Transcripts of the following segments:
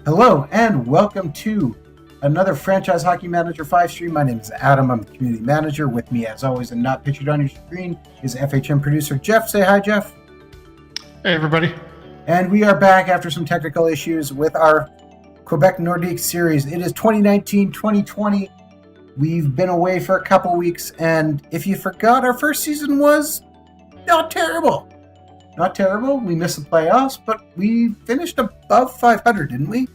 Hello and welcome to another Franchise Hockey Manager 5 stream. My name is Adam. I'm the community manager. With me, as always, and not pictured on your screen, is FHM producer Jeff. Say hi, Jeff. Hey, everybody. And we are back after some technical issues with our Quebec Nordiques series. It is 2019-2020. We've been away for a couple weeks, and if you forgot, our first season was not terrible. Not terrible. We missed the playoffs, but we finished above 500, didn't we?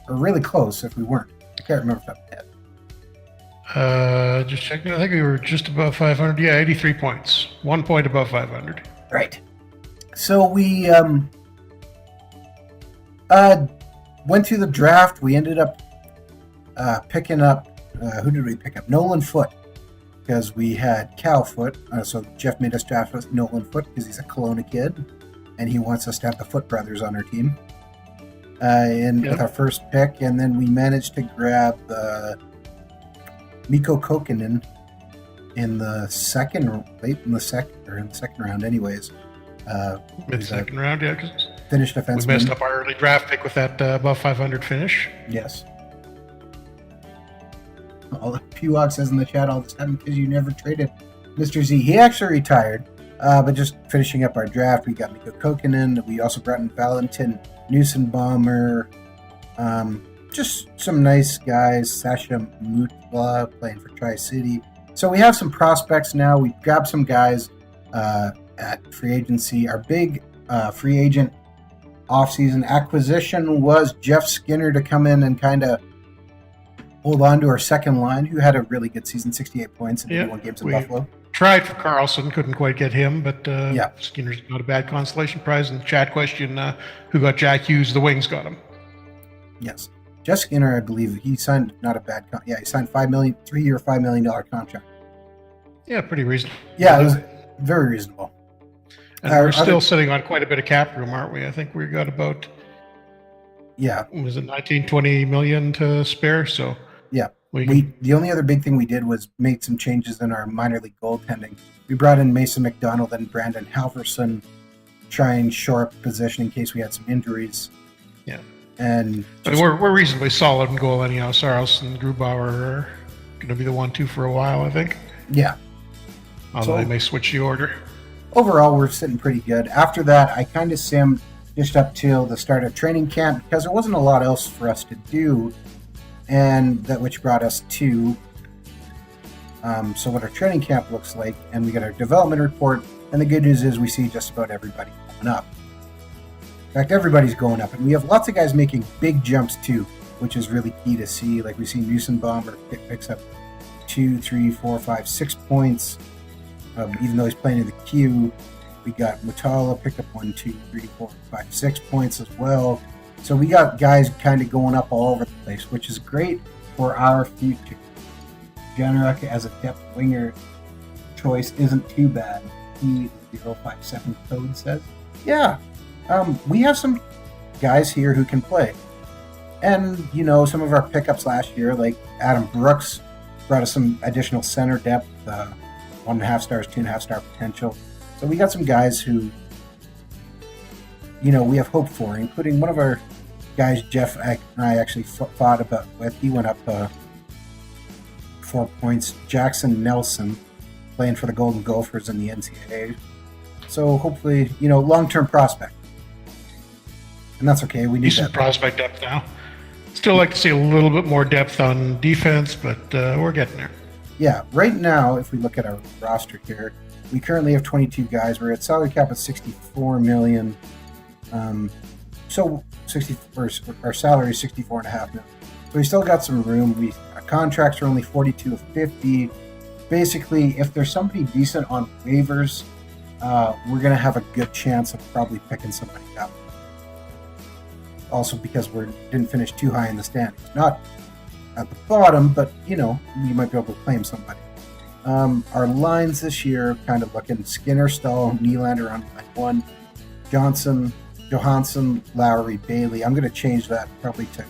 Or really close if we weren't. I can't remember off the head. Just checking. I think we were just above 500. Yeah, 83 points. 1 point above 500. Right. So we went through the draft. We ended up picking up, who did we pick up? Nolan Foote, because we had Cal Foote. So Jeff made us draft with Nolan Foote because he's a Kelowna kid, and he wants us to have the Foote brothers on our team. With our first pick, and then we managed to grab Mikko Kokkonen in the second round, anyways. Mid-second round, yeah. Finished defenseman. We messed up our early draft pick with that above 500 finish. Yes. Pewog says in the chat, all this happened because you never traded Mr. Z. He actually retired, but just finishing up our draft, we got Mikko Kokkonen. We also brought in Valentin Newsenbaumer, just some nice guys. Sasha Mutla playing for Tri-City. So we have some prospects now. We grabbed some guys at free agency. Our big free agent offseason acquisition was Jeff Skinner to come in and kind of hold on to our second line, who had a really good season, 68 points in 81 games in Buffalo. Tried for Carlson, couldn't quite get him, but Skinner's not a bad consolation prize. And the chat question, who got Jack Hughes? The Wings got him. Yes. Jeff Skinner, I believe, he signed not a bad he signed $3-year, $5 million contract. Yeah, pretty reasonable. Yeah, it was very reasonable. And we're still sitting on quite a bit of cap room, aren't we? I think we got about, was it 19, 20 million to spare? So yeah. The only other big thing we did was make some changes in our minor league goaltending. We brought in Mason McDonald and Brandon Halverson, try and shore up position in case we had some injuries. Yeah. And we're reasonably solid in goal anyhow. Saros and Grubauer are going to be the 1-2 for a while, I think. Yeah. Although they may switch the order. Overall, we're sitting pretty good. After that, I kind of simmed just up till the start of training camp because there wasn't a lot else for us to do, and which brought us to so what our training camp looks like, and we got our development report. And the good news is we see just about everybody going up. In fact, everybody's going up, and we have lots of guys making big jumps too, which is really key to see. Like we see Newsenbaumer picks up 2, 3, 4, 5, 6 points, even though he's playing in the queue. We got Mutala pick up 1, 2, 3, 4, 5, 6 points as well. So we got guys kind of going up all over the place, which is great for our future. Janarek as a depth winger choice isn't too bad. P057 code says. Yeah, we have some guys here who can play. And, some of our pickups last year, like Adam Brooks, brought us some additional center depth, 1.5 stars, 2.5 star potential. So we got some guys who, we have hope for, including one of our guys, Jeff and I actually fought about with. He went up 4 points. Jackson Nelson, playing for the Golden Gophers in the NCAA. So hopefully, long-term prospect. And that's okay. We need decent prospect depth now. Still like to see a little bit more depth on defense, but we're getting there. Yeah, right now, if we look at our roster here, we currently have 22 guys. We're at salary cap of $64 million. So our salary is $64.5 million. So we still got some room. Our contracts are only 42 of 50. Basically, if there's somebody decent on waivers, we're going to have a good chance of probably picking somebody up. Also because we didn't finish too high in the standings. Not at the bottom, but, we might be able to claim somebody. Our lines this year kind of looking Skinner, Stahl, Nylander on line 1, Johansson, Lowry, Bailey. I'm going to change that probably to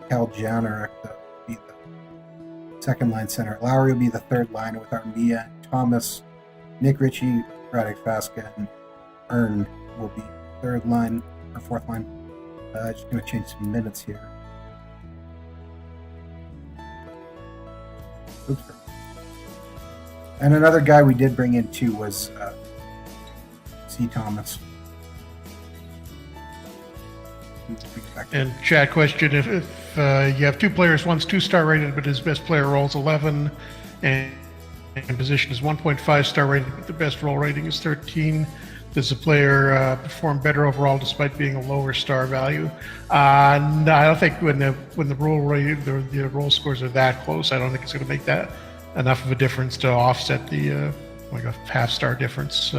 Cal Janarek to be the second line center. Lowry will be the third line with Armia, Thomas, Nick Ritchie, Radek Vaska, and Ern will be third line or fourth line. Just going to change some minutes here. Oops. And another guy we did bring in too was C. Thomas. And chat question: If you have two players, one's 2-star rated, but his best player rolls 11, and position is 1.5 star rated, but the best roll rating is 13. Does the player perform better overall despite being a lower star value? No, I don't think when the roll rating, the roll scores are that close, I don't think it's going to make that enough of a difference to offset the like a half-star difference.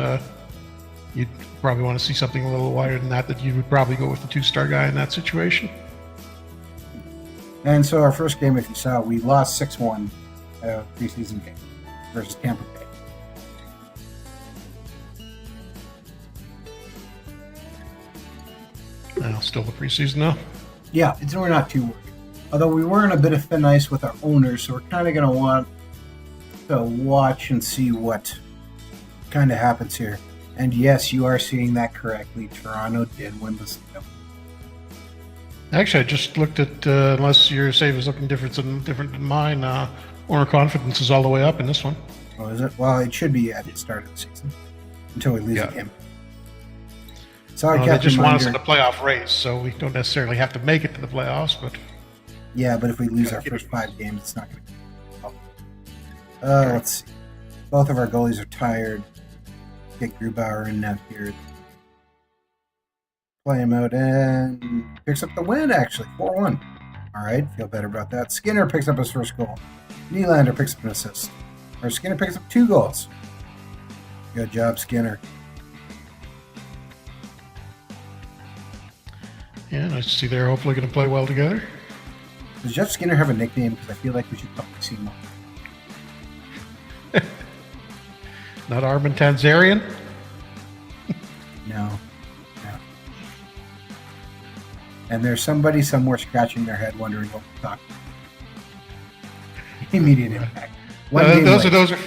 You'd probably want to see something a little wider than that. That you would probably go with the 2-star guy in that situation. And so our first game, if you saw, we lost 6-1 preseason game versus Tampa Bay. Still the preseason now? Yeah, we're not too worried. Although we were in a bit of thin ice with our owners, so we're kind of going to want to watch and see what kind of happens here. And yes, you are seeing that correctly. Toronto did win the Stanley. Actually, I just looked at, unless your save is looking different than mine, owner confidence is all the way up in this one. Oh, is it? Well, it should be at the start of the season until we lose a game. So they just want us in the playoff race, so we don't necessarily have to make it to the playoffs. But yeah, but if we lose our first 5 games, it's not going to be. Let's see. Both of our goalies are tired. Get Grubauer in net here. Play him out and picks up the win, actually. 4-1. All right, feel better about that. Skinner picks up his first goal. Nylander picks up an assist. Or Skinner picks up 2 goals. Good job, Skinner. Yeah, nice to see they're hopefully going to play well together. Does Jeff Skinner have a nickname? Because I feel like we should probably see more. Not Armin Tanzarian? No. And there's somebody somewhere scratching their head wondering what we're talking about. Immediate impact. Those are.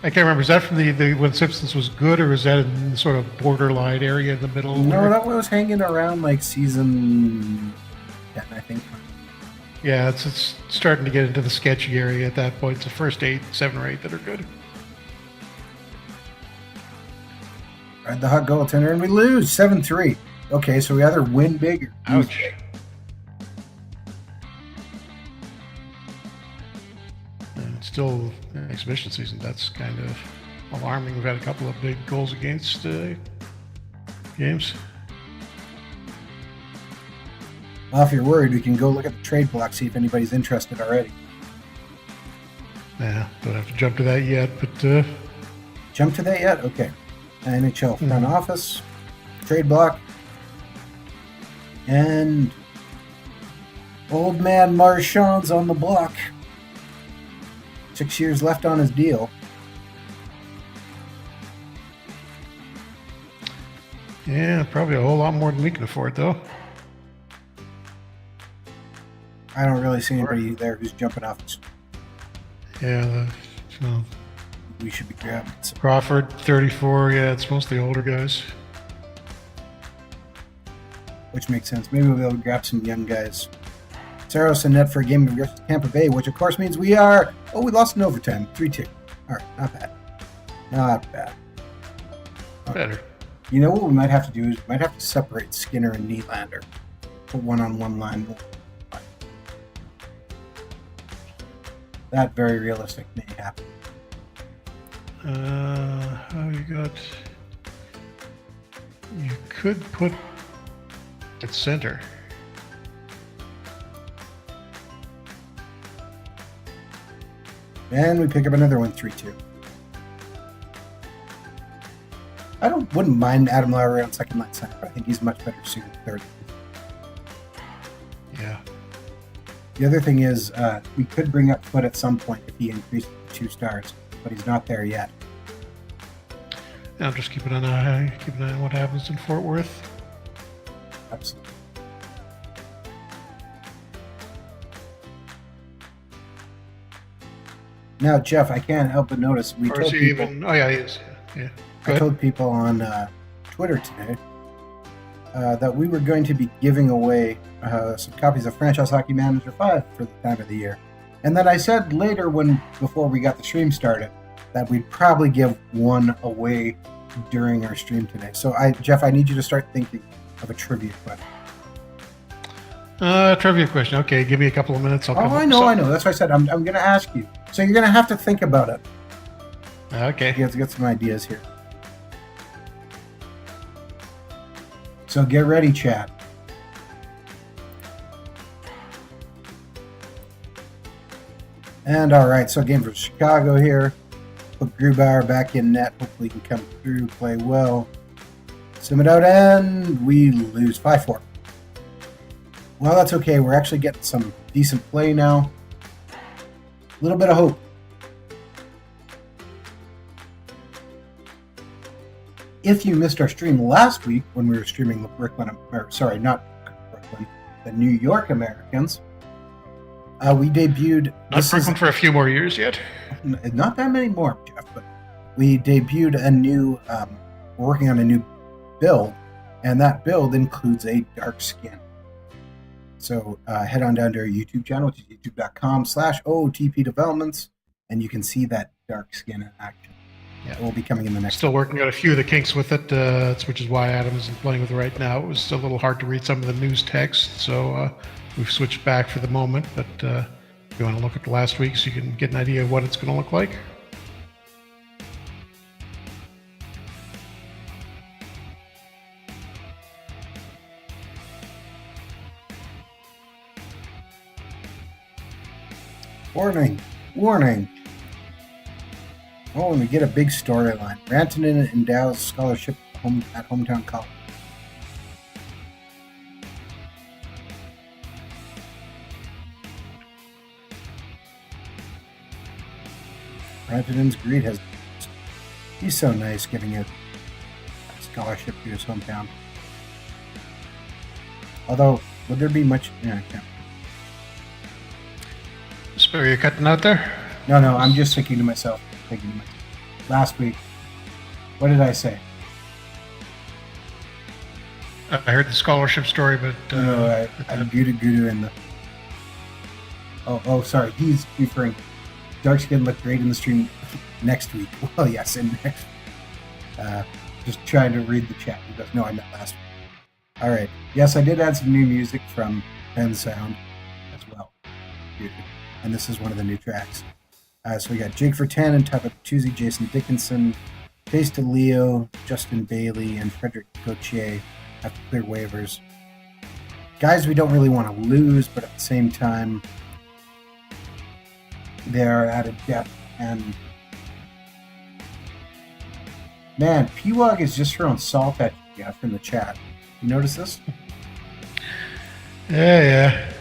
I can't remember. Is that from the when Simpsons was good, or is that in the sort of borderline area in the middle? No, that was hanging around like season 10, I think. Yeah, it's starting to get into the sketchy area at that point. It's the first 7 or 8 that are good. The hot goaltender, and we lose 7-3. Okay, so we either win big or lose Ouch. big. And still exhibition season. That's kind of alarming. We've had a couple of big goals against games. Well, if you're worried, we can go look at the trade block, see if anybody's interested already. Yeah, don't have to jump to that yet, but... Jump to that yet? Okay. NHL front office, trade block, and old man Marchand's on the block. 6 years left on his deal. Yeah, probably a whole lot more than we can afford, though. I don't really see anybody there who's jumping off. Yeah, we should be grabbing. Crawford, 34. Yeah, it's mostly older guys. Which makes sense. Maybe we'll be able to grab some young guys. Saros in net for a game against Tampa Bay, which of course means we are... Oh, we lost in overtime. 3-2. All right, not bad. Not bad. Better. You know what we might have to do is we might have to separate Skinner and Nylander. Put one on one line. That very realistic may happen. How you got... You could put at center. And we pick up another one, 3-2. Wouldn't mind Adam Lowry on second line center, but I think he's much better suited third. Yeah. The other thing is, we could bring up Foot at some point if he increases to 2 stars, but he's not there yet. Yeah, I'm just keeping an eye on what happens in Fort Worth. Absolutely. Now, Jeff, I can't help but notice we told people. Oh yeah, he is. Yeah. I told people on Twitter today that we were going to be giving away some copies of Franchise Hockey Manager 5 for the time of the year. And then I said later, before we got the stream started, that we'd probably give one away during our stream today. So, Jeff, I need you to start thinking of a trivia question. Trivia question. Okay, give me a couple of minutes. I know. That's why I said I'm going to ask you. So you're going to have to think about it. Okay. You have to get some ideas here. So get ready, chat. And all right, so game for Chicago here. Put Grubauer back in net. Hopefully he can come through, play well. Sim it out, and we lose 5-4. Well, that's okay. We're actually getting some decent play now. A little bit of hope. If you missed our stream last week when we were streaming the the New York Americans, we debuted. Not Brooklyn for a few more years yet. Not that many more, Jeff, but we debuted a new. We're working on a new build, and that build includes a dark skin. So head on down to our YouTube channel, which is youtube.com/OOTP Developments, and you can see that dark skin in action. Yeah, it will be coming in the next. Still working out a few of the kinks with it, which is why Adam isn't playing with it right now. It was a little hard to read some of the news text, so we've switched back for the moment. But if you want to look at the last week, so you can get an idea of what it's going to look like. Warning. Oh, and we get a big storyline. Rantanen endows scholarship at hometown college. Rantanen's greed has... He's so nice giving a scholarship to his hometown. Although, would there be much... Yeah, I can't. Are you cutting out there? No, I'm just thinking to myself. Last week, what did I say? I heard the scholarship story, but... No, I muted Gudu in the... Oh, sorry. He's referring... Dark skin looked great in the stream next week. Well, yes, and next... just trying to read the chat. He goes, no, I meant last week. All right. Yes, I did add some new music from Pen Sound as well. And this is one of the new tracks. So we got Jake for 10 and Tyler Patuzzi, Jason Dickinson, Face to Leo, Justin Bailey, and Frederick Gauthier have to clear waivers. Guys we don't really want to lose, but at the same time, they are at a depth. And man, P-Wog is just throwing salt at you in the chat. You notice this? Yeah.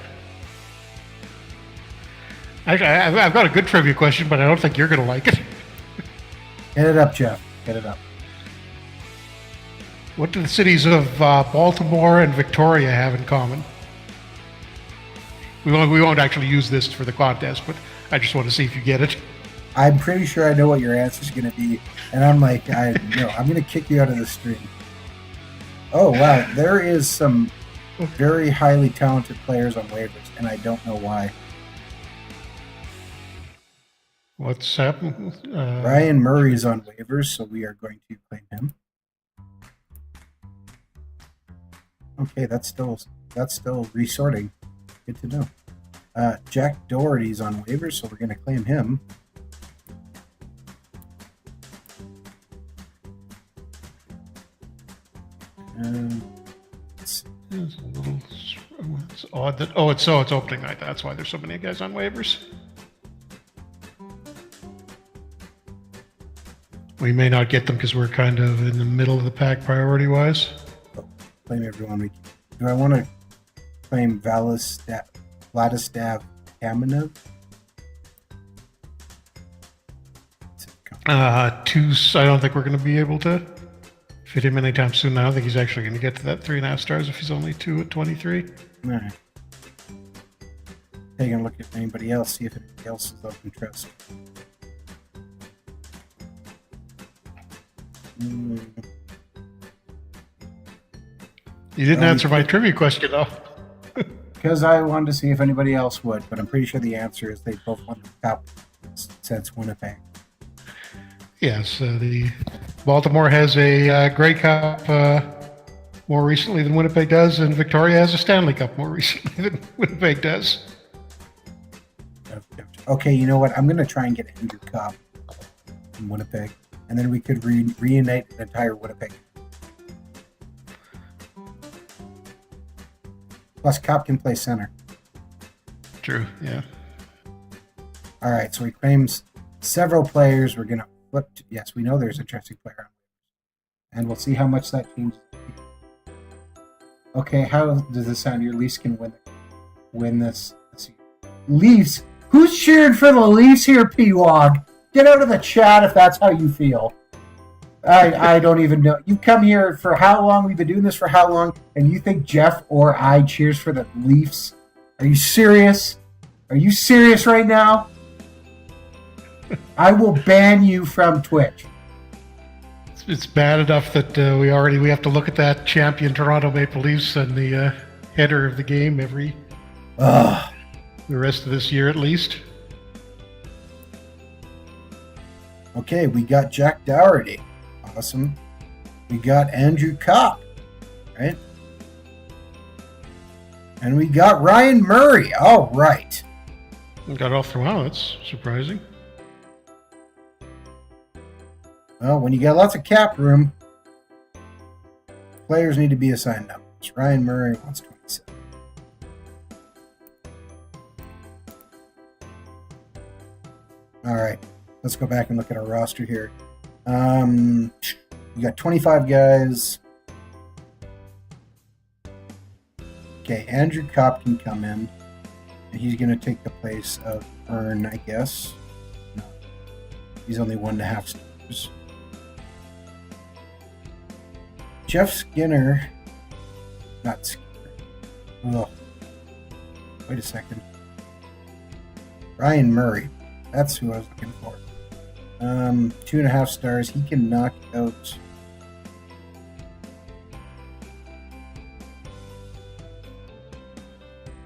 I've got a good trivia question, but I don't think you're going to like it. Get it up, Jeff. Get it up. What do the cities of Baltimore and Victoria have in common? We won't actually use this for the contest, but I just want to see if you get it. I'm pretty sure I know what your answer is going to be, and I'm like, I'm going to kick you out of the stream. Oh, wow. There is some very highly talented players on waivers, and I don't know why. What's happened? Ryan Murray's on waivers, so we are going to claim him. Okay, that's still resorting. Good to know. Jack Doherty's on waivers, so we're going to claim him. It's odd that it's opening night. That's why there's so many guys on waivers. We may not get them because we're kind of in the middle of the pack priority-wise. Claim everyone. Do I want to claim Vladislav Kamenev? I don't think we're going to be able to fit him anytime soon. I don't think he's actually going to get to that 3.5 stars if he's only 2 at 23. All right. Taking a look at anybody else, see if anybody else is of interest. You didn't answer my trivia question, though. because I wanted to see if anybody else would, but I'm pretty sure the answer is they both won the cup since Winnipeg. Yes, the Baltimore has a Grey Cup more recently than Winnipeg does, and Victoria has a Stanley Cup more recently than Winnipeg does. Okay, you know what? I'm going to try and get Andrew Copp in Winnipeg, and then we could reunite the entire Winnipeg. Plus, Copp can play center. True, yeah. All right, so he claims several players. We're going to flip. Yes, we know there's an interesting player. And we'll see how much that changes. Okay, how does this sound? Your Leafs can win this. Let's see. Leafs? Who's cheering for the Leafs here, P-Wog? Get out of the chat if that's how you feel. I don't even know. You come here for how long? We've been doing this for how long? And you think Jeff or I cheers for the Leafs? Are you serious? Are you serious right now? I will ban you from Twitch. It's bad enough that we have to look at that champion Toronto Maple Leafs and the header of the game the rest of this year at least. Okay, we got Jack Dougherty. Awesome. We got Andrew Copp, right? And we got Ryan Murray. All right. Got off the wow, that's surprising. Well, when you got lots of cap room, players need to be assigned numbers. Ryan Murray wants 27. All right, let's go back and look at our roster here. We got 25 guys. Okay, Andrew Copp can come in. And he's going to take the place of Earn, I guess. No, he's only 1.5 stars. Jeff Skinner. Not Skinner. Oh, wait a second. Ryan Murray. That's who I was looking for. 2.5 stars. He can knock out.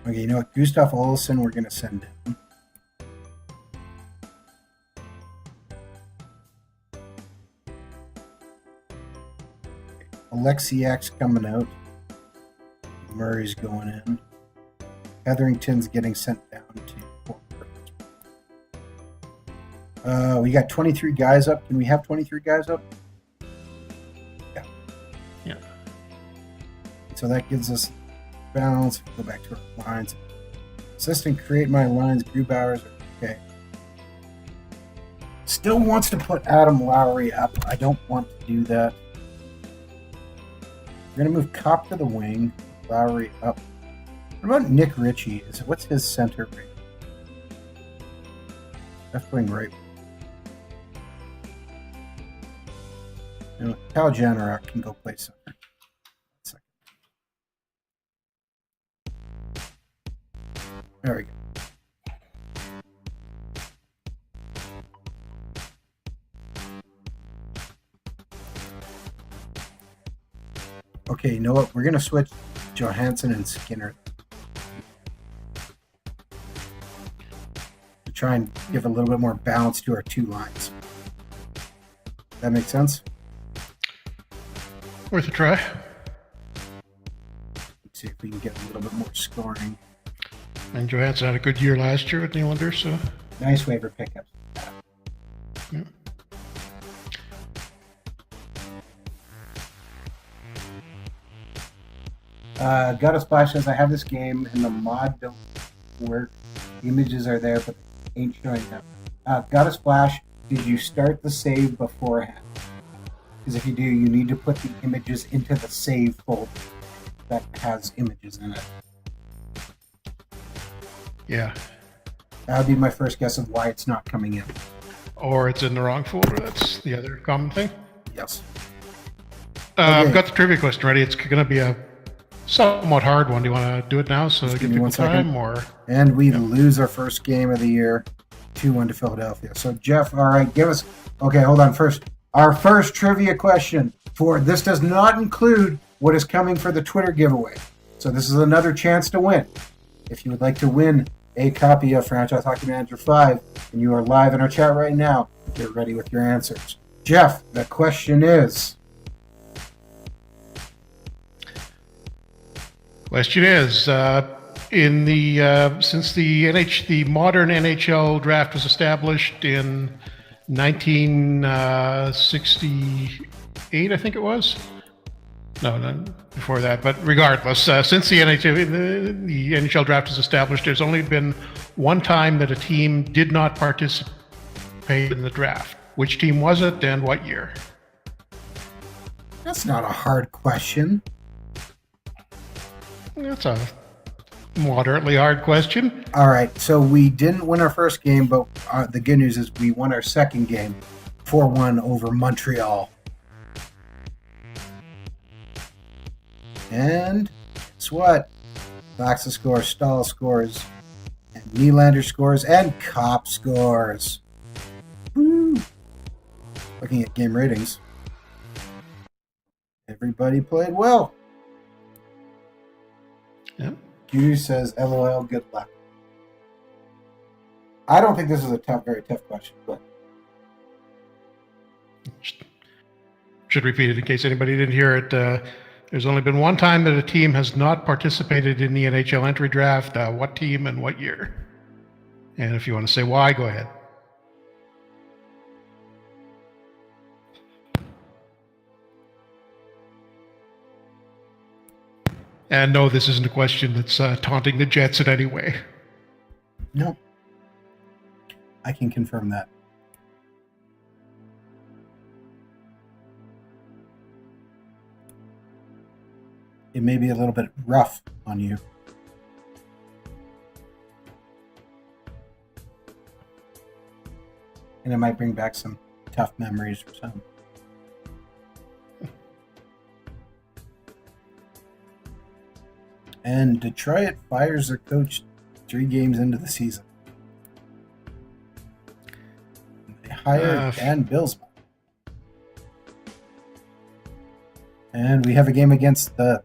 Okay, you know what? Gustav Olsson, we're going to send in. Alexiak's coming out. Murray's going in. Hetherington's getting sent down to we got 23 guys up. Can we have 23 guys up? Yeah. Yeah. So that gives us balance. Go back to our lines. Assistant create my lines. Grubauer's okay. Still wants to put Adam Lowry up. I don't want to do that. We're going to move Copp to the wing. Lowry up. What about Nick Ritchie? What's his center rate? Left wing right. You know, Cal Janarok can go play center. There we go. Okay, you know what? We're going to switch Johansson and Skinner to try and give a little bit more balance to our two lines. That makes sense? Worth a try. Let's see if we can get a little bit more scoring. And Johansson had a good year last year with the Islanders, so nice waiver pickups. Yeah. Got a Splash says, I have this game and the mod don't work. The images are there, but they ain't showing them. Got a Splash, did you start the save beforehand? Because if you do, you need to put the images into the save folder that has images in it. Yeah. That would be my first guess of why it's not coming in. Or it's in the wrong folder. That's the other common thing. Yes. Okay. I've got the trivia question ready. It's going to be a somewhat hard one. Do you want to do it now so Just give me people 1 second. time? Or and we lose our first game of the year, 2-1 to Philadelphia. So Jeff, all right, give us. Okay, hold on. First, our first trivia question for this does not include what is coming for the Twitter giveaway. So this is another chance to win. if you would like to win a copy of Franchise Hockey Manager 5, and you are live in our chat right now, get ready with your answers. Jeff, the question is... Question is, in the since the modern NHL draft was established in 1968, I think it was. No, before that. But regardless, since the NHL draft was established, there's only been one time that a team did not participate in the draft. Which team was it, and what year? That's not a hard question. That's a moderately hard question. All right, so we didn't win our first game, but the good news is we won our second game, 4-1 over Montreal. And guess what? Baxa scores, Stahl scores, and Nylander scores, and Kopp scores. Woo! Looking at game ratings, everybody played well. Yeah. Q says, LOL, good luck. I don't think this is a very tough question, but... Should repeat it in case anybody didn't hear it. There's only been one time that a team has not participated in the NHL entry draft. What team and what year? And if you want to say why, go ahead. And no, this isn't a question that's taunting the Jets in any way. No. I can confirm that. It may be a little bit rough on you. And it might bring back some tough memories for some. And Detroit fires their coach 3 games into the season. They hired Dan Billsman. And we have a game against the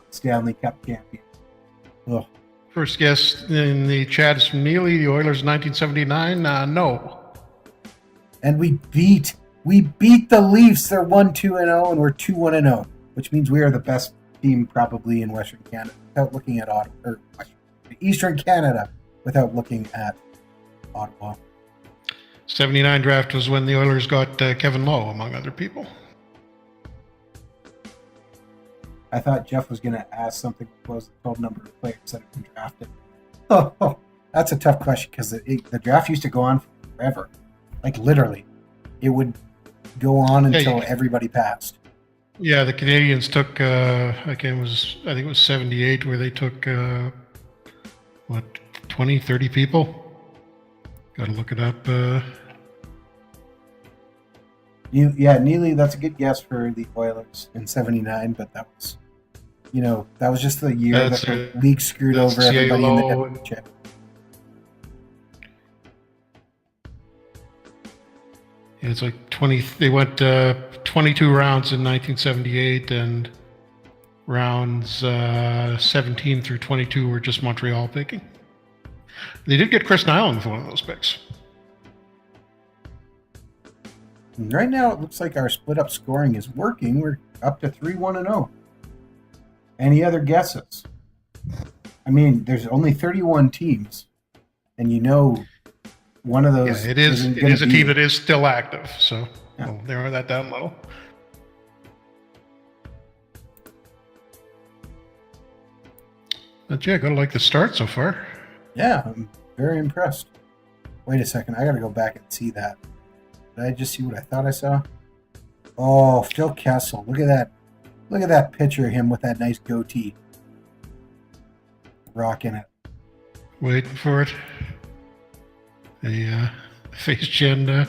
Stanley Cup champion. Ugh. First guess in the chat is from Neely, the Oilers 1979. No. And we beat the Leafs. They're 1-2-0, and we're 2-1-0, which means we are the best team probably in Western Canada without looking at Ottawa, or Eastern Canada without looking at Ottawa. 79 draft was when the Oilers got Kevin Lowe, among other people. I thought Jeff was going to ask something what was the total number of players that have been drafted. Oh, that's a tough question because the draft used to go on forever. Like literally, it would go on until everybody passed. Yeah, the Canadians took, I think it was 78 where they took, 20, 30 people? Got to look it up. Neely, that's a good guess for the Oilers in 79, but that was, that was just the year that the league screwed over everybody in the WHA. Yeah, it's like 20, they went 22 rounds in 1978, and rounds 17 through 22 were just Montreal picking. They did get Chris Nyland with one of those picks. Right now, it looks like our split-up scoring is working. We're up to 3-1-0. Any other guesses? I mean, there's only 31 teams, and one of those. Yeah, it is a team that is still active, so we'll narrow that down a little. But yeah, gotta like the start so far. Yeah, I'm very impressed. Wait a second, I gotta go back and see that. Did I just see what I thought I saw? Oh, Phil Kessel. Look at that. Look at that picture of him with that nice goatee. Rocking it. Waiting for it. The face agenda.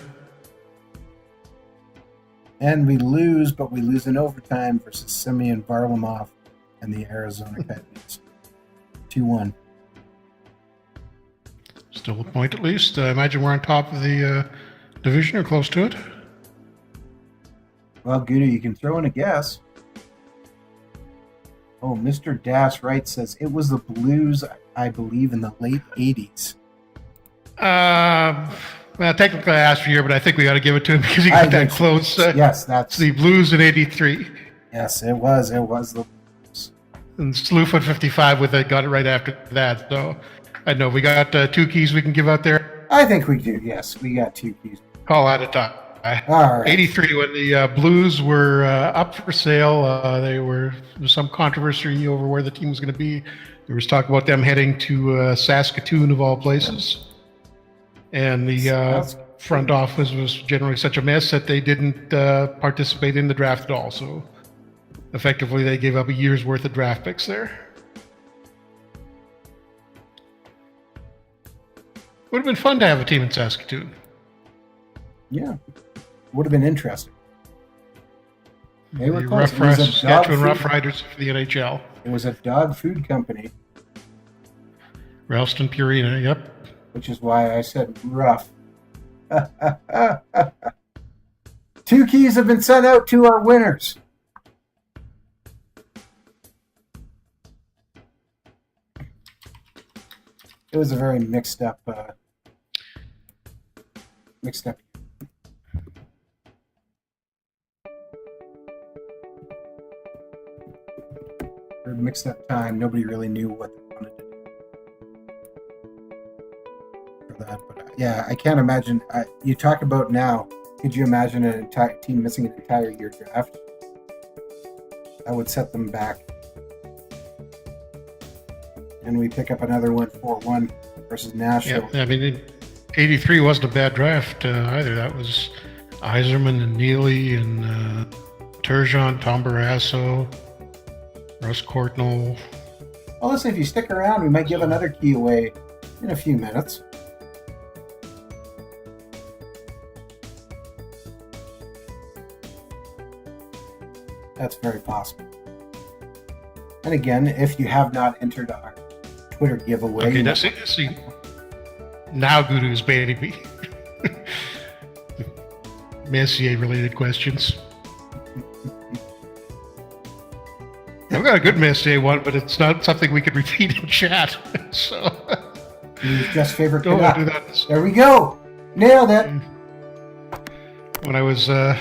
And we lose, but we lose in overtime versus Semyon Varlamov and the Arizona Coyotes. 2-1. Still a point at least. I imagine we're on top of the division or close to it. Well, Gouda, you can throw in a guess. Oh, Mr. Das Wright says it was the Blues, I believe, in the late 80s. Well, technically I asked for a year, but I think we got to give it to him because he got that close. Yes, that's the Blues in '83. Yes, it was. It was the Blues. And Slewfoot 55 with it got it right after that. So I know we got 2 keys we can give out there. I think we do. Yes, we got 2 keys. Call that a tie. All right. 83, when the Blues were up for sale, there was some controversy over where the team was going to be. There was talk about them heading to Saskatoon, of all places. And the front office was generally such a mess that they didn't participate in the draft at all. So effectively, they gave up a year's worth of draft picks there. Would have been fun to have a team in Saskatoon. Yeah. Would have been interesting. They were close. Saskatchewan Roughriders for the NHL. It was a dog food company. Ralston Purina, yep. Which is why I said rough. 2 keys have been sent out to our winners. It was a very mixed up. Mixed up time. Nobody really knew what they wanted to do for that. But yeah, I can't imagine. You talk about now. Could you imagine an entire team missing an entire year draft? That would set them back. And we pick up another one, 4-1 versus Nashville. Yeah, I mean, 83 wasn't a bad draft either. That was Yzerman and Neely and Turgeon, Tom Barrasso, Russ Courtnall. Well, listen, if you stick around, we might give another key away in a few minutes. That's very possible. And again, if you have not entered our Twitter giveaway... Okay, now see. Now Gudu's baiting me. Messier-related questions. I've got a good Messier one, but it's not something we could repeat in chat. So just favorite. Don't do that. There we go. Nailed it. When I was a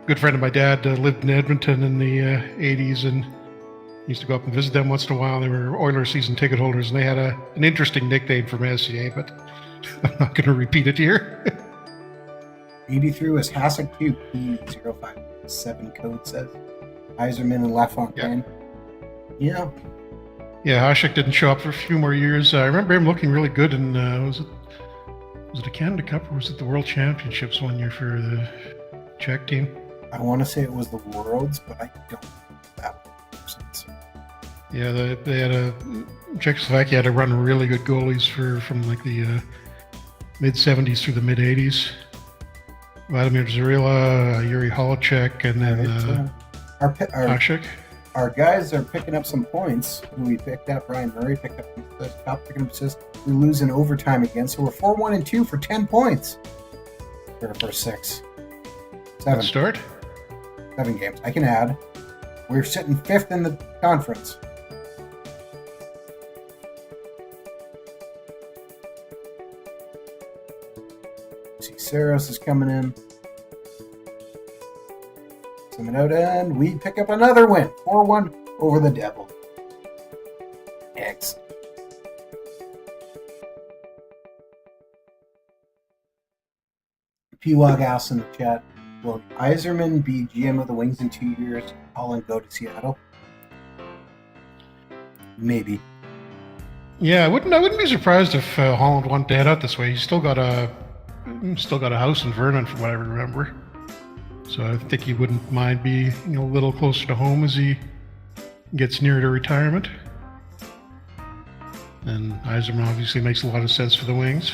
good friend of my dad, lived in Edmonton in the 80s, and used to go up and visit them once in a while. They were Oilers season ticket holders, and they had an interesting nickname for Messier, but I'm not going to repeat it here. 83 was Hasek 2, P057 code says. Yzerman and LaFontaine. Yeah. Yeah, Hasek didn't show up for a few more years. I remember him looking really good in, was it a Canada Cup or was it the World Championships one year for the Czech team? I want to say it was the Worlds, but I don't know that sense. Yeah, they had Czechoslovakia had to run really good goalies from like the mid-70s through the mid-80s. Vladimir Zarila, Yuri Holacek, and then our guys are picking up some points. We picked up Ryan Murray, picked up picking up assists. We lose in overtime again, so we're 4-1-2 for 10 points for our first 6. 7. Good start. 7 games. I can add. We're sitting 5th in the conference. See, Saros is coming in. Coming out, and we pick up another win. 4-1 over the Devil. Excellent. P-Wog asks in the chat, will Yzerman be GM of the Wings in 2 years? Holland go to Seattle? Maybe. Yeah, I wouldn't be surprised if Holland wanted to head out this way. He's still got a house in Vernon, from what I remember. So I think he wouldn't mind being a little closer to home as he gets near to retirement. And Yzerman obviously makes a lot of sense for the Wings.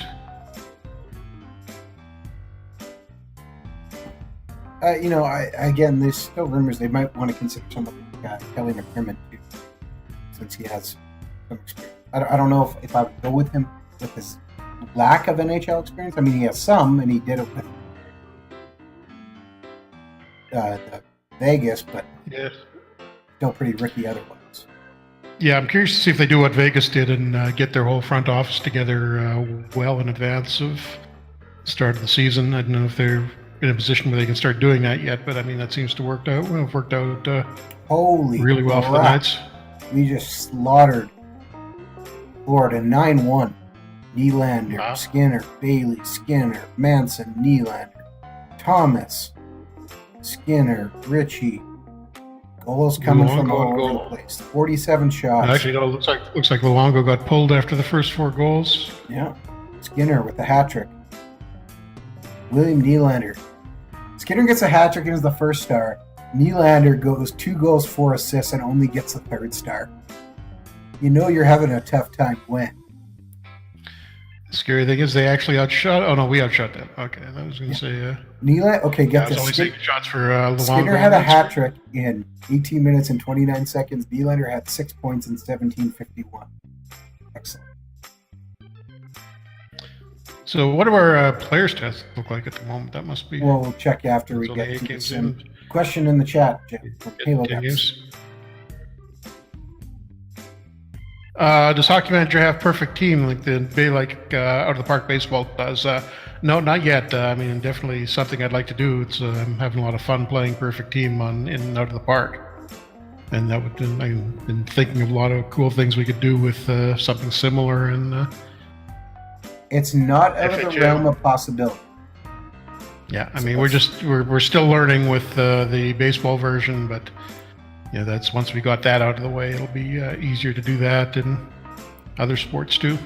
Again, there's still rumors they might want to consider somebody like Kelly McCrimmon too, since he has some experience. I don't know if I would go with him with his lack of NHL experience. I mean, he has some, and he did it with Vegas, but still pretty Ricky otherwise. Yeah, I'm curious to see if they do what Vegas did and get their whole front office together well in advance of the start of the season. I don't know if they're in a position where they can start doing that yet, but I mean, that seems to work out. Well, it worked out really well for the Knights. We just slaughtered Florida 9-1. Nylander, Wow. Skinner, Bailey, Skinner, Manson, Nylander, Thomas, Skinner, Ritchie. Goals coming from all over the place. 47 shots. Actually, no, looks like Luongo got pulled after the first 4 goals. Yeah. Skinner with the hat trick. William Nylander. Skinner gets a hat trick as the first star. Nylander goes 2 goals, 4 assists, and only gets a 3rd star. You know you're having a tough time when. The scary thing is they actually outshot. Oh no, we outshot them. Okay, I was going to say. Nylander. Okay, get this. Only 6 shots for Luongo. Skinner had a hat trick in 18 minutes and 29 seconds. Nylander had 6 points in 17:51. Excellent. So, what do our players' tests look like at the moment? That must be. Well, we'll check after we get to the question in the chat, Jim, from Halo Games. Does Hockey Manager have perfect team like out of the park baseball does? No, not yet. I mean, definitely something I'd like to do. It's I'm having a lot of fun playing perfect team in and out of the park, and I've been thinking of a lot of cool things we could do with something similar. And it's not out of the realm of possibility. Yeah, I mean, we're still learning with the baseball version, but. Yeah, that's once we got that out of the way, it'll be easier to do that in other sports too.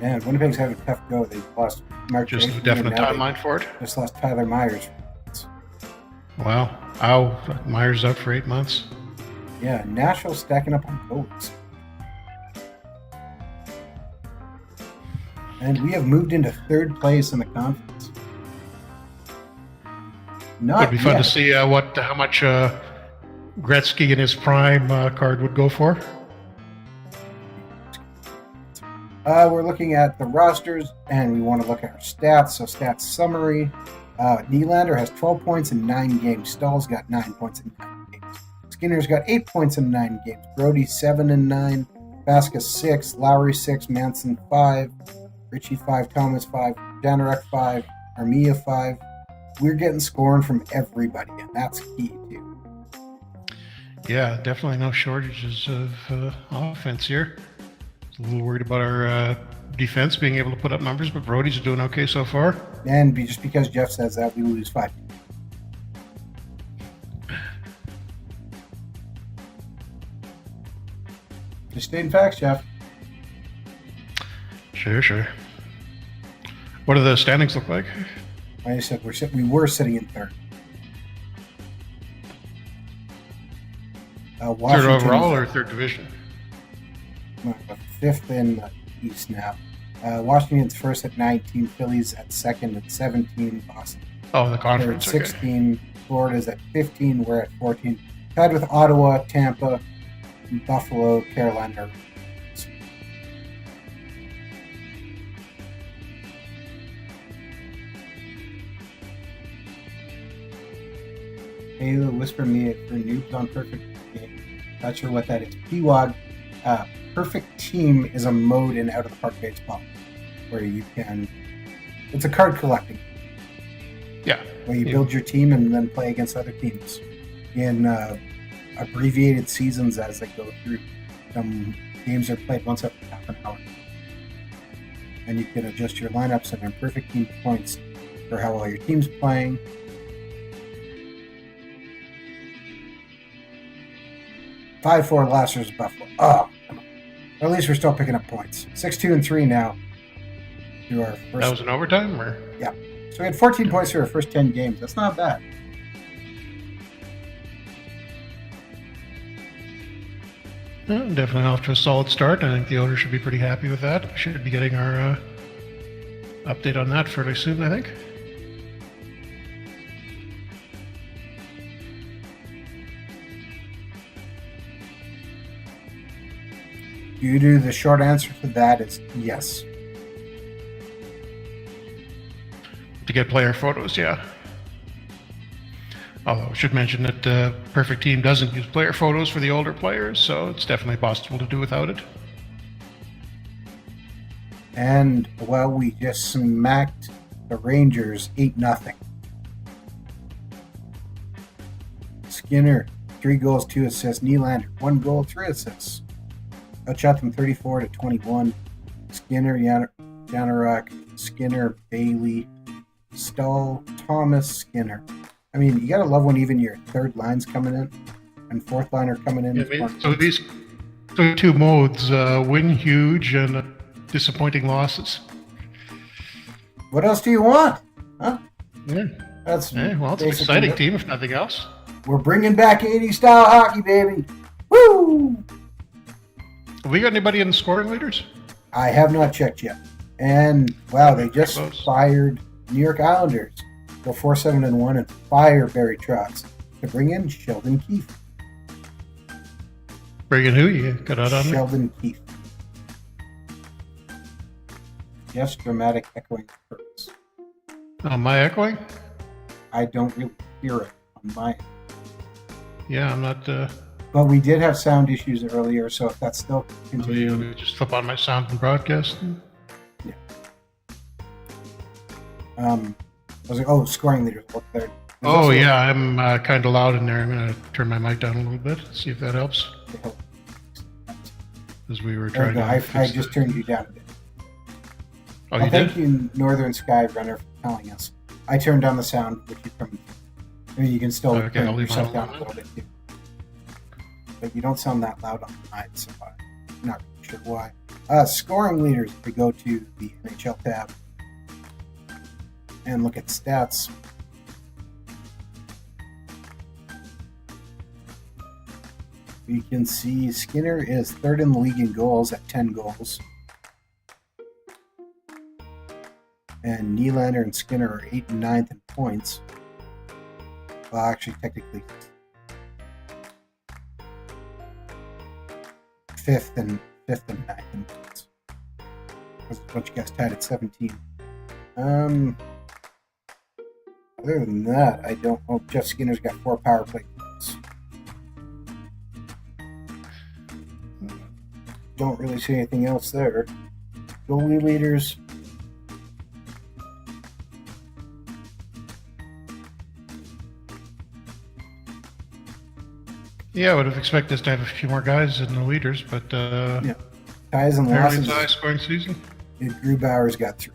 Man, Winnipeg's having a tough go. They lost Mark. Just a definite timeline for it. Just lost Tyler Myers. Wow. Myers out for 8 months. Yeah, Nashville's stacking up on goals. And we have moved into 3rd place in the conference. It'd be fun to see how much Gretzky in his prime card would go for. We're looking at the rosters, and we want to look at our stats. So stats summary. Nylander has 12 points in 9 games. Stahl's got 9 points in 9 games. Skinner's got 8 points in 9 games. Brody 7 in 9. Vasquez 6. Lowry 6. Manson 5. Ritchie 5. Thomas 5. Janarek 5. Armia 5. We're getting scoring from everybody, and that's key too. Yeah, definitely no shortages of offense here. A little worried about our defense being able to put up numbers, but Brody's doing okay so far. And just because Jeff says that, we lose 5. Just stating facts, Jeff. Sure. What do the standings look like? Like I said, we were sitting in 3rd. Third overall or 3rd division? 5th in the East now. Washington's 1st at 19, Philly's at 2nd at 17, Boston. Oh, the conference. 16, okay. Florida's at 15, we're at 14. Tied with Ottawa, Tampa, Buffalo, Carolina. Halo, whisper me for noobs on perfect game. Not sure what that is. PWOG, perfect team is a mode in out of the park baseball where you can. It's a card collecting. Yeah. Where you build your team and then play against other teams in abbreviated seasons as they go through. Some games are played once every half an hour, and you can adjust your lineups and earn perfect team points for how well your team's playing. 5-4 last year's Buffalo. Oh, come on. At least we're still picking up points. 6-2-3 now. Through our first. That was an overtime, or? Yeah. So we had 14 points through our first 10 games. That's not bad. Definitely off to a solid start. I think the owner should be pretty happy with that. We should be getting our update on that fairly soon, I think. The short answer to that is yes. To get player photos, yeah. Although I should mention that Perfect Team doesn't use player photos for the older players, so it's definitely possible to do without it. And, well, we just smacked the Rangers 8-0. Skinner, 3 goals, 2 assists. Nylander, 1 goal, 3 assists. Outshot them 34-21. Skinner, Yanarok, Skinner, Bailey, Stahl, Thomas, Skinner. I mean, you gotta love when even your third line's coming in and fourth line are coming in. Yeah, so these two modes, win huge and disappointing losses. What else do you want? Huh? Yeah. That's well, it's an exciting team, if nothing else. We're bringing back 80s style hockey, baby. Woo! Have we got anybody in the scoring leaders? I have not checked yet. And, wow, they just fired New York Islanders. Go 4-7-1 and fire Barry Trotz to bring in Sheldon Keefe. Bring in who? You got out on Sheldon Keefe. Yes, dramatic echoing purpose. Oh, am I echoing? I don't really hear it on my end. Yeah, I'm not... But we did have sound issues earlier, so if that's still continuing... You just flip on my sound and broadcast? Yeah. I was like, scoring leaders. Yeah, I'm kind of loud in there. I'm going to turn my mic down a little bit, see if that helps. As we were trying to... I just turned you down a bit. Oh, you did? Thank you, Northern Sky Runner, for telling us. I turned down the sound, which you can... I mean, you can still turn yourself down a little bit, too. But you don't sound that loud on the night, so I'm not really sure why. Scoring leaders, if we go to the NHL tab and look at stats. You can see Skinner is third in the league in goals at 10 goals. And Nylander and Skinner are 8th and 9th in points. Well, actually, technically, 5th and 9th in points. There's a bunch of guys tied at 17. Other than that, I don't know. Jeff Skinner's got 4 power play goals. Don't really see anything else there. Goalie leaders. Yeah, I would have expected us to have a few more guys in the leaders, but yeah, ties and fairly losses. high scoring season. Grubauer's got 3.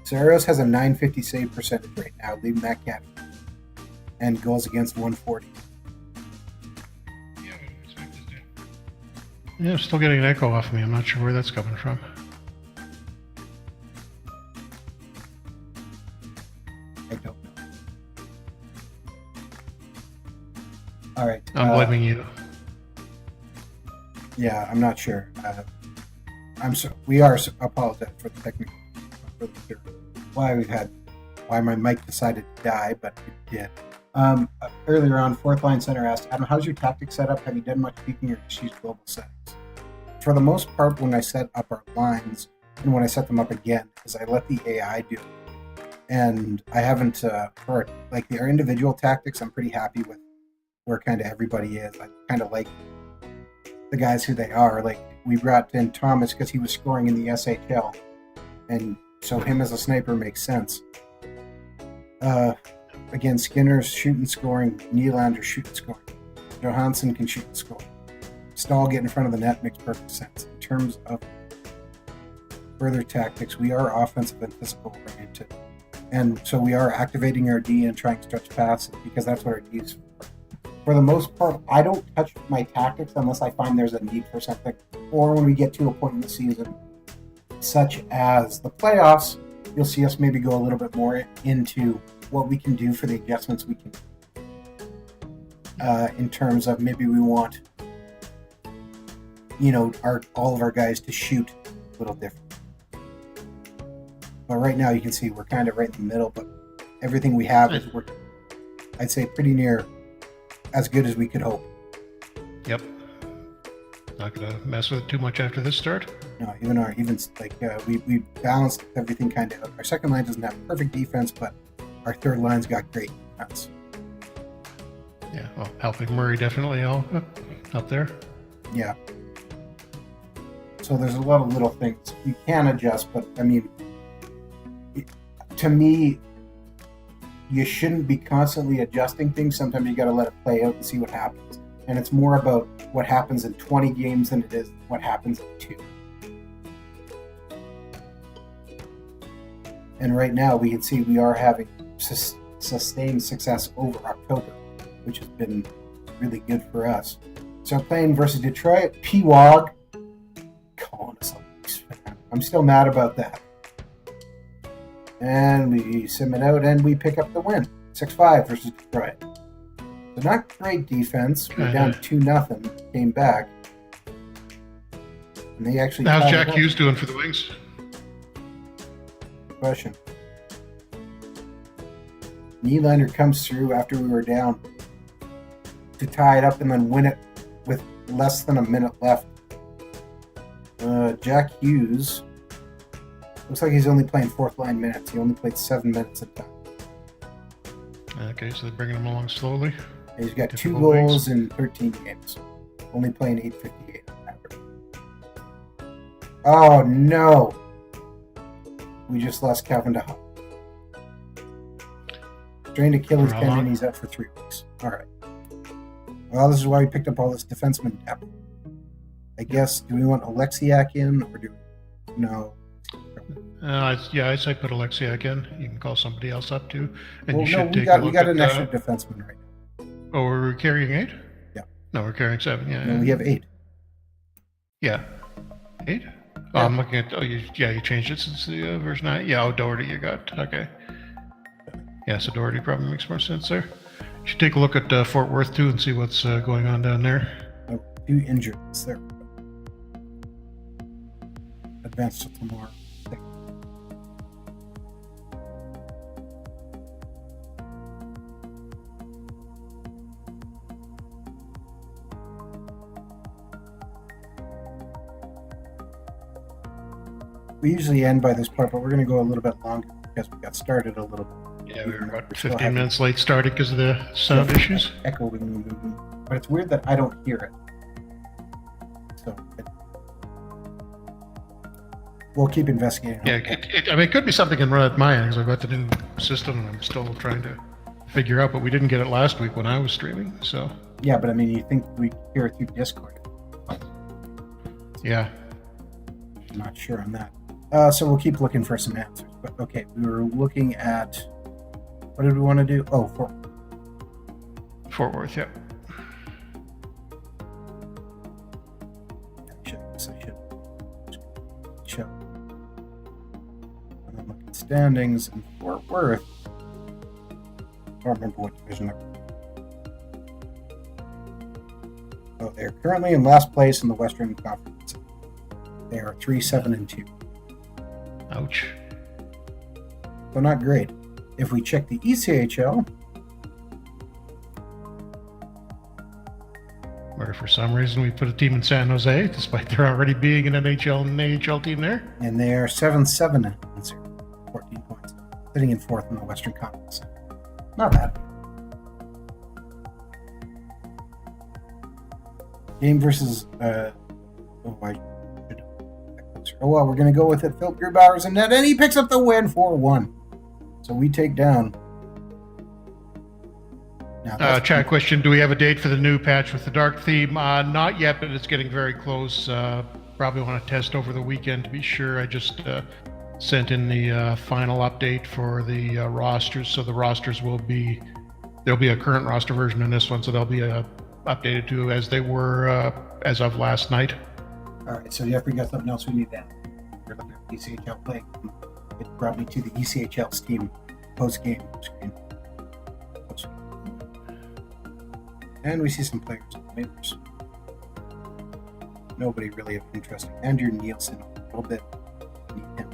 Saros has a .950 save percentage right now, leading that category, and goals against 140. Yeah, I would have expected that. Yeah, I'm still getting an echo off me. I'm not sure where that's coming from. I don't know. All right. I'm blaming you. Yeah, I'm not sure. We are apologize for the technical, why my mic decided to die, but it did. Earlier on, fourth line center asked, Adam, how's your tactic set up? Have you done much tweaking or just use global settings? For the most part, when I set up our lines and when I set them up again, is I let the AI do it. And I haven't, for like our individual tactics, I'm pretty happy with where kind of everybody is. I kind of like the guys who they are. Like we brought in Thomas because he was scoring in the SHL, and so him as a sniper makes sense. Again, Skinner's shooting, scoring. Nylander shooting, scoring. Johansson can shoot and score. Stahl get in front of the net makes perfect sense. In terms of further tactics, we are offensive and physical oriented, and so we are activating our D and trying to stretch passes because that's what our D is for. For the most part, I don't touch my tactics unless I find there's a need for something, or when we get to a point in the season, such as the playoffs, you'll see us maybe go a little bit more into what we can do for the adjustments we can do. In terms of maybe we want, all of our guys to shoot a little different. But right now you can see we're kind of right in the middle, but everything we have is working, I'd say, pretty near as good as we could hope. Yep. Not gonna mess with it too much after this start. No, we balanced everything kind of. Our second line doesn't have perfect defense, but our third line's got great defense. Yeah, well, helping Murray definitely help there. Yeah. So there's a lot of little things you can adjust, but I mean, to me, you shouldn't be constantly adjusting things. Sometimes you got to let it play out and see what happens. And it's more about what happens in 20 games than it is what happens in 2. And right now, we can see we are having sustained success over October, which has been really good for us. So playing versus Detroit, P-Wog calling us a Leafs fan. I'm still mad about that. And we sim it out and we pick up the win. 6-5 versus Detroit. So not great defense. We're down 2-0. Came back. And they actually. How's Jack Hughes doing for the Wings? Question. Nylander comes through after we were down to tie it up and then win it with less than a minute left. Jack Hughes looks like he's only playing fourth line minutes. He only played 7 minutes at a time. Okay, so they're bringing him along slowly. He's got 2 goals in 13 games. Only playing 858 on average. Oh no! We just lost Calvin DeHaan. Strained Achilles tendon, he's out for 3 weeks. Alright. Well, this is why we picked up all this defenseman depth. I guess, do we want Alexiak in, or do we... No. I say put Alexiak in. You can call somebody else up too. And well, you should we got an extra defenseman right now. Oh, we're carrying 8? Yeah. No, we're carrying 7. Yeah. No, we have 8. Yeah. 8? Yeah. Oh, I'm looking at. You changed it since the version 9. Yeah, Doherty you got. Okay. Yeah, so Doherty probably makes more sense there. You should take a look at Fort Worth too and see what's going on down there. 2 injuries there. Advance to tomorrow. We usually end by this part, but we're going to go a little bit longer because we got started a little bit. Yeah, we were about 15 minutes late started because of the sound issues. Echoing, but it's weird that I don't hear it. So we'll keep investigating. Yeah, it could be something can run at my end because I've got the new system and I'm still trying to figure out. But we didn't get it last week when I was streaming, so. Yeah, but I mean, you think we hear it through Discord? Yeah. I'm not sure on that. So we'll keep looking for some answers. But okay, we were looking at, what did we want to do? Oh, Fort Worth, yeah. I should show. And then look at standings in Fort Worth. I don't remember what division they're in. Oh, they're currently in last place in the Western Conference. They are 3-7-2. Ouch. So not great. If we check the ECHL, where for some reason we put a team in San Jose, despite there already being an NHL and AHL team there. And they are 7-7-0, 14 points, sitting in 4th in the Western Conference. Not bad. Game versus oh well, we're going to go with it. Phil Grubauer's in net, and he picks up the win 4-1. So we take down. Chat question: do we have a date for the new patch with the dark theme? Not yet, but it's getting very close. Probably want to test over the weekend to be sure. I just sent in the final update for the rosters, so the rosters will be. There'll be a current roster version in this one, so they'll be updated to as they were as of last night. All right, so Jeffrey got something else we need to. We're looking at ECHL play. It brought me to the ECHL Steam post-game screen. And we see some players and waivers. Nobody really of interest. Andrew Nielsen, a little bit. Need him.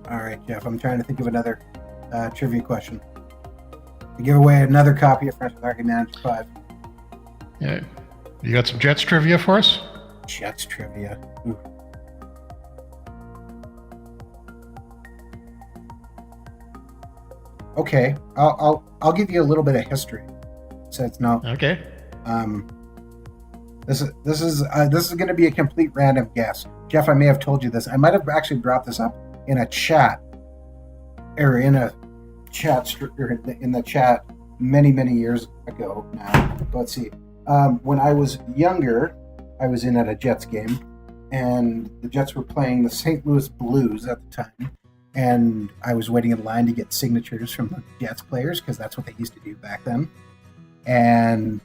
All right, Jeff, I'm trying to think of another trivia question. To give away another copy of Franchise Hockey Manager 5. Yeah. You got some Jets trivia for us? Jets trivia. Ooh. Okay, I'll give you a little bit of history. So it's not Okay. This is going to be a complete random guess. Jeff, I may have told you this. I might have actually brought this up in a chat, or in the chat many years ago now. But let's see. When I was younger, I was in at a Jets game, and the Jets were playing the St. Louis Blues at the time. And I was waiting in line to get signatures from the Jets players, because that's what they used to do back then. And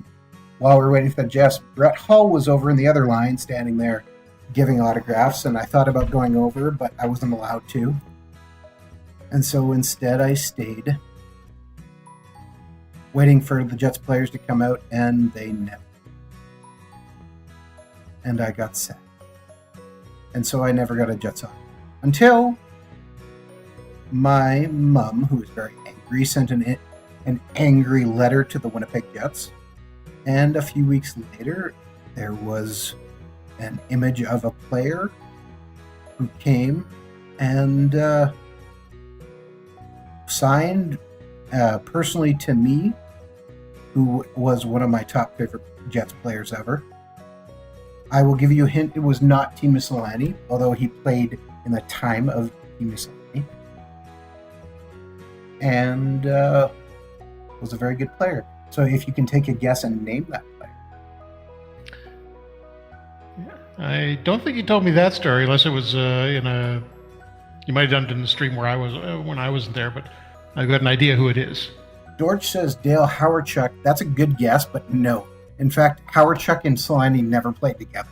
while we were waiting for the Jets, Brett Hull was over in the other line, standing there giving autographs. And I thought about going over, but I wasn't allowed to. And so instead I stayed, waiting for the Jets players to come out, and they never. And I got sad. And so I never got a Jets autograph. Until my mom, who was very angry, sent an angry letter to the Winnipeg Jets. And a few weeks later, there was an image of a player who came and signed personally to me, who was one of my top favorite Jets players ever. I will give you a hint, it was not Teemu Selanne, although he played in the time of Teemu Selanne. And was a very good player. So if you can take a guess and name that player. I don't think you told me that story, unless it was in a... You might have done it in the stream where I was when I wasn't there, but I've got an idea who it is. George says Dale Hawerchuk. That's a good guess, but no. In fact, Hawerchuk and Selanne never played together.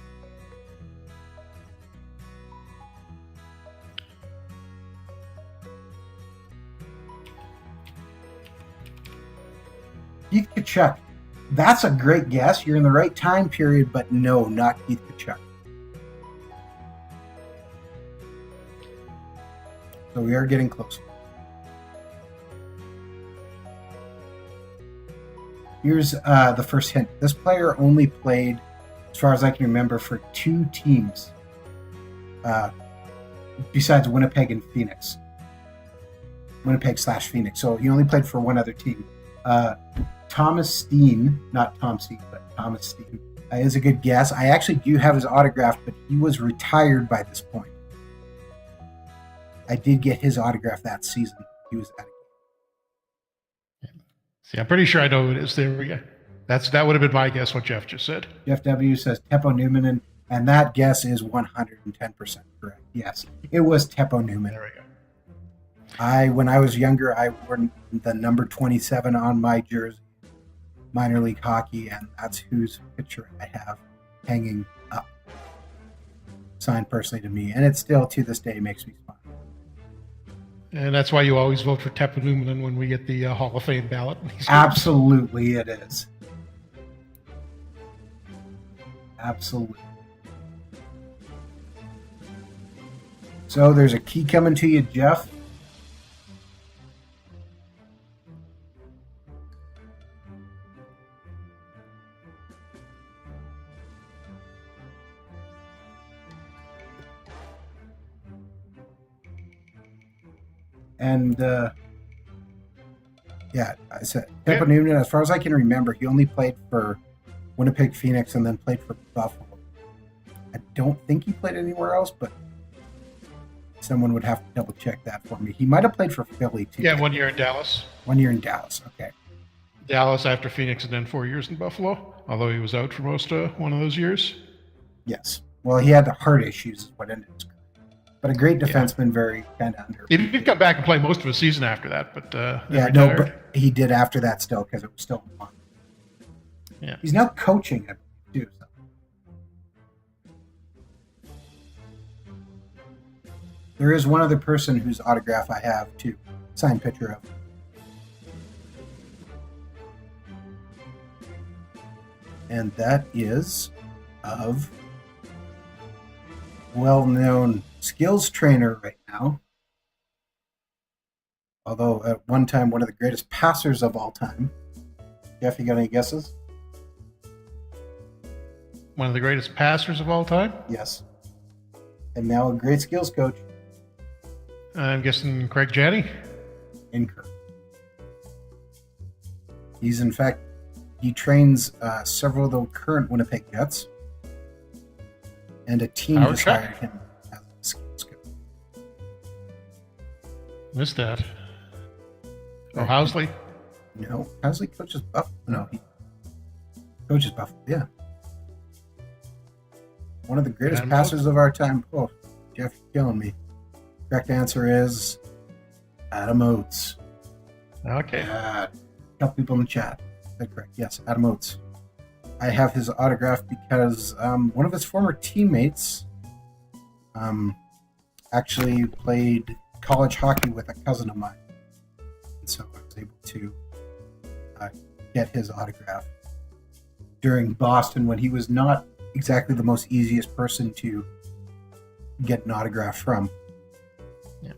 Keith Tkachuk. That's a great guess. You're in the right time period, but no, not Keith Tkachuk. So we are getting closer. Here's the first hint. This player only played, as far as I can remember, for 2 teams, besides Winnipeg and Phoenix. Winnipeg/Phoenix. So he only played for one other team. Thomas Steen, not Tom Steen, but Thomas Steen, is a good guess. I actually do have his autograph, but he was retired by this point. I did get his autograph that season. He was at it. See, I'm pretty sure I know who it is. There we go. That would have been my guess, what Jeff just said. Jeff W. says Teppo Newman, and that guess is 110% correct. Yes, it was Teppo Newman. There we go. When I was younger, I wore the number 27 on my jersey, minor league hockey, and that's whose picture I have hanging up, signed personally to me, and it still to this day makes me smile. And that's why you always vote for Teppo Newman when we get the Hall of Fame ballot. Absolutely, it is. Absolutely. So there's a key coming to you, Jeff. And yeah, I said Teppo Newman. As far as I can remember, he only played for Winnipeg, Phoenix, and then played for Buffalo. I don't think he played anywhere else, but someone would have to double check that for me. He might have played for Philly too. Yeah, 1 year in Dallas. 1 year in Dallas. Okay. Dallas after Phoenix, and then 4 years in Buffalo. Although he was out for most one of those years. Yes. Well, he had the heart issues, is what ended his career. But a great defenseman, very kind of under. He did come back and play most of his season after that, but but he did after that still, because it was still fun. Yeah. He's now coaching it too. So. There is one other person whose autograph I have too, signed picture of. And that is of well-known skills trainer right now. Although at one time, one of the greatest passers of all time. Jeff, you got any guesses? One of the greatest passers of all time? Yes. And now a great skills coach. I'm guessing Craig Janney? Incorrect. He's in fact, he trains several of the current Winnipeg Jets, and a team has hired him as a skills coach. Missed that. Oh, Housley? No, Housley coaches Buffalo. No, he coaches Buffalo. Yeah, one of the greatest passers of our time. Oh, Jeff, you're killing me. Correct answer is Adam Oates. Okay. A couple people in the chat. That's correct. Yes, Adam Oates. I have his autograph because one of his former teammates actually played college hockey with a cousin of mine. And so I was able to get his autograph during Boston when he was not exactly the most easiest person to get an autograph from. Yeah.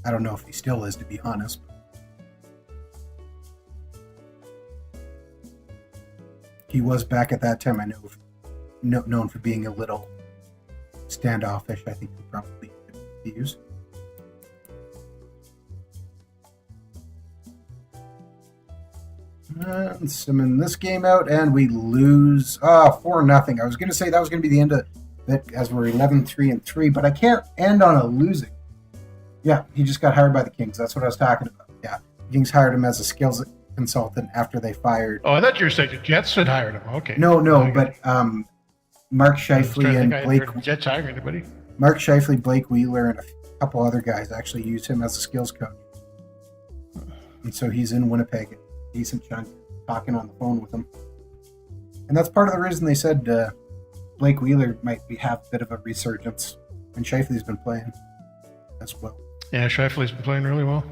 I don't know if he still is, to be honest. He was back at that time, I know, known for being a little standoffish. I think he probably could use. And simming this game out, and we lose 4-0. I was going to say that was going to be the end of it, as we're 11-3-3, but I can't end on a losing. Yeah, he just got hired by the Kings. That's what I was talking about. Yeah, the Kings hired him as a skills consultant after they fired. Oh, I thought you were saying the Jets had hired him. Okay. No, but Mark Scheifele and Blake. Jets hired anybody? Mark Scheifele, Blake Wheeler, and a couple other guys actually used him as a skills coach. And so he's in Winnipeg, a decent chunk, talking on the phone with him. And that's part of the reason they said Blake Wheeler might have a bit of a resurgence. And Scheifele's been playing as well. Yeah, Scheifele's been playing really well.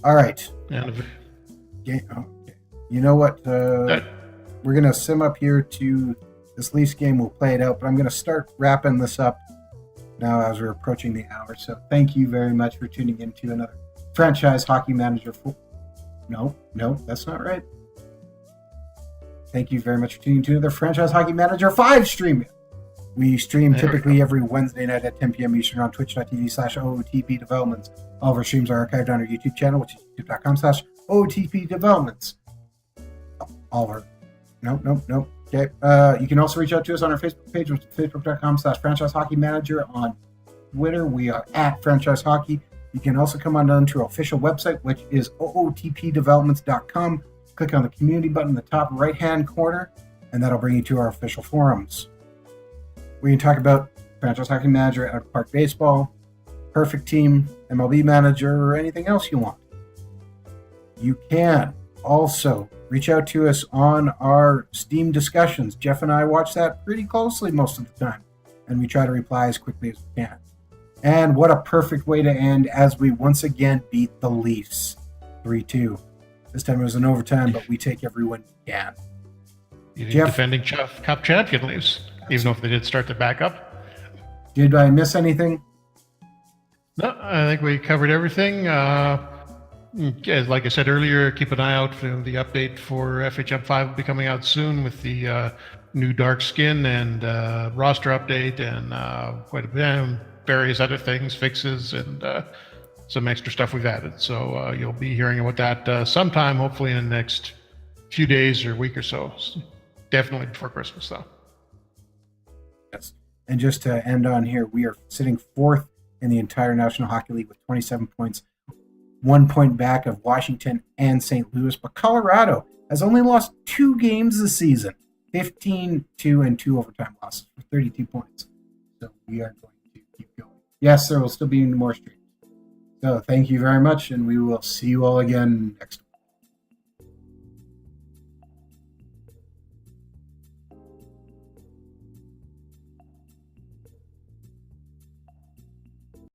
All right. And Okay. You know what? We're going to sim up here to this Leafs game. We'll play it out, but I'm going to start wrapping this up now as we're approaching the hour. So thank you very much for tuning in to another Franchise Hockey Manager. No, that's not right. Thank you very much for tuning in to another Franchise Hockey Manager 5 stream. We stream typically every Wednesday night at 10 p.m. Eastern on twitch.tv/OOTP Developments. All of our streams are archived on our YouTube channel, which is youtube.com/OOTP Developments. All of our... Nope. Okay. You can also reach out to us on our Facebook page, which is facebook.com/Franchise Hockey Manager. On Twitter, we are at Franchise Hockey. You can also come on down to our official website, which is ootpdevelopments.com. Click on the community button in the top right-hand corner, and that'll bring you to our official forums. We can talk about Franchise Hockey Manager, Out of Park Baseball, Perfect Team, MLB Manager, or anything else you want. You can also reach out to us on our Steam discussions. Jeff and I watch that pretty closely most of the time, and we try to reply as quickly as we can. And what a perfect way to end as we once again beat the Leafs 3-2. This time it was an overtime, but we take every win we can. Jeff, defending Cup champion Leafs, even though they did start to back up. Did I miss anything? No, I think we covered everything. Like I said earlier, keep an eye out for the update for FHM 5 will be coming out soon with the new dark skin and roster update and quite a bit, various other things, fixes, and some extra stuff we've added. So you'll be hearing about that sometime, hopefully in the next few days or week or so. Definitely before Christmas, though. Yes. And just to end on here, we are sitting fourth in the entire National Hockey League with 27 points, 1 point back of Washington and St. Louis. But Colorado has only lost 2 games this season, 15-2 and 2 overtime losses for 32 points. So we are going to keep going. Yes, there will still be more streams. So thank you very much, and we will see you all again next week.